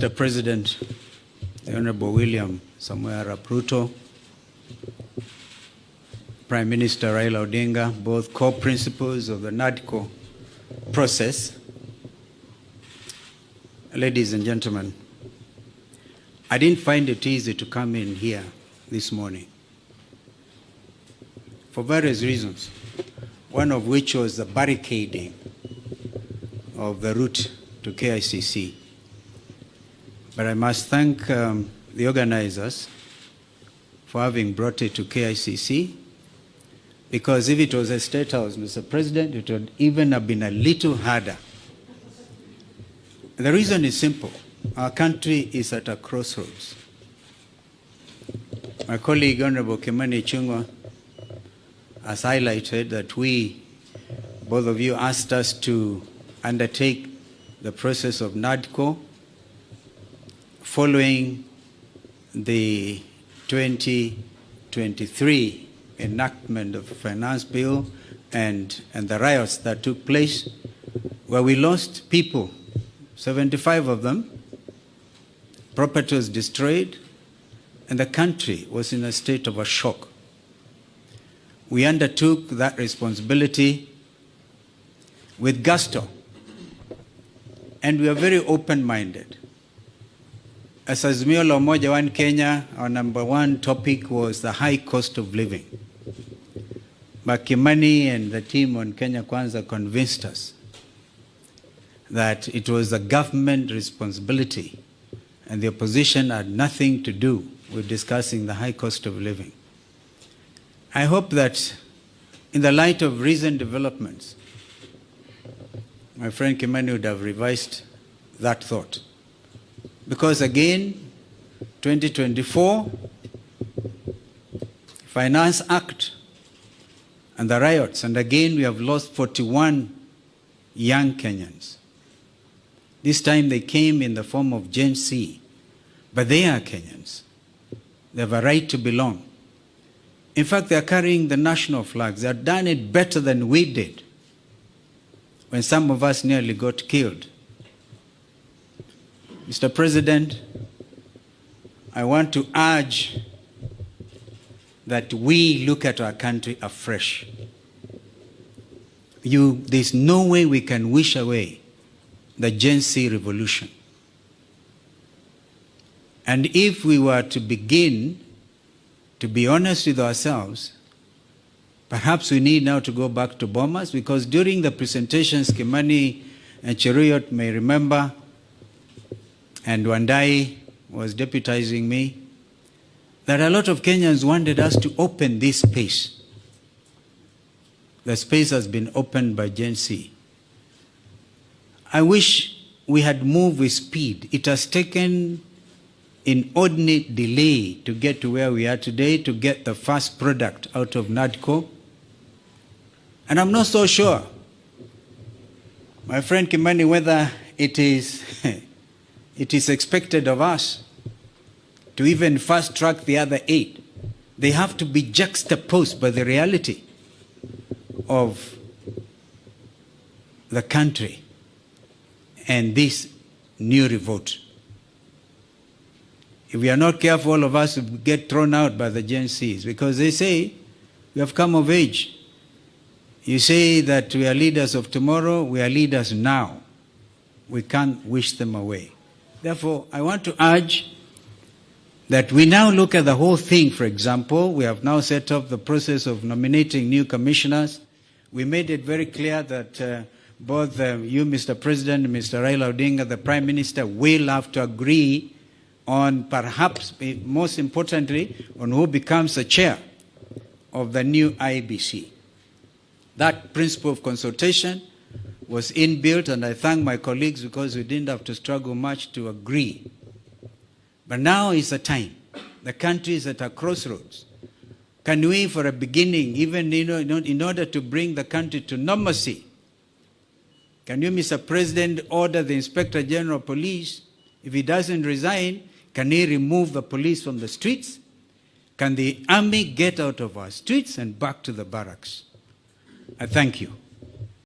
Mr. President, the Honorable William Samoei Arap Ruto, Prime Minister Raila Odinga, both co-principals of the NADCO process. Ladies and gentlemen, I didn't find it easy to come in here this morning for various reasons, one of which was the barricading of the route to KICC. But I must thank the organizers for having brought it to KICC, because if it was a State House, Mr. President, it would even have been a little harder. The reason is simple. Our country is at a crossroads. My colleague, Honorable Kimani Ichung'wah, has highlighted that both of you asked us to undertake the process of NADCO following the 2023 enactment of the finance bill and the riots that took place, where we lost people, 75 of them, property was destroyed, and the country was in a state of a shock. We undertook that responsibility with gusto, and we are very open-minded. As Azimio la Umoja One Kenya, our number one topic was the high cost of living. But Kimani and the team on Kenya Kwanza convinced us that it was a government responsibility and the opposition had nothing to do with discussing the high cost of living. I hope that in the light of recent developments, my friend Kimani would have revised that thought. Because again, 2024, Finance Act and the riots, and again we have lost 41 young Kenyans. This time they came in the form of Gen Z, but they are Kenyans. They have a right to belong. In fact, they are carrying the national flags. They have done it better than we did when some of us nearly got killed. Mr. President, I want to urge that we look at our country afresh. There's no way we can wish away the Gen Z revolution. And if we were to begin to be honest with ourselves, perhaps we need now to go back to Bomas, because during the presentations, Kimani and Cheruiyot may remember, and Wandai was deputizing me, that a lot of Kenyans wanted us to open this space. The space has been opened by Gen Z. I wish we had moved with speed. It has taken inordinate delay to get to where we are today, to get the first product out of NADCO. And I'm not so sure, my friend Kimani, whether it is expected of us to even fast track the other 8. They have to be juxtaposed by the reality of the country and this new revolt. If we are not careful, all of us will get thrown out by the Gen Zs, because they say we have come of age. You say that we are leaders of tomorrow, we are leaders now. We can't wish them away. Therefore, I want to urge that we now look at the whole thing. For example, we have now set up the process of nominating new commissioners. We made it very clear that both you, Mr. President, and Mr. Raila Odinga, the Prime Minister, will have to agree on, perhaps most importantly, on who becomes the chair of the new IEBC. That principle of consultation was inbuilt, and I thank my colleagues because we didn't have to struggle much to agree. But now is the time. The country is at a crossroads. Can we, for a beginning, even in order to bring the country to normalcy, can you, Mr. President, order the Inspector General of Police, if he doesn't resign, can he remove the police from the streets? Can the army get out of our streets and back to the barracks? I thank you.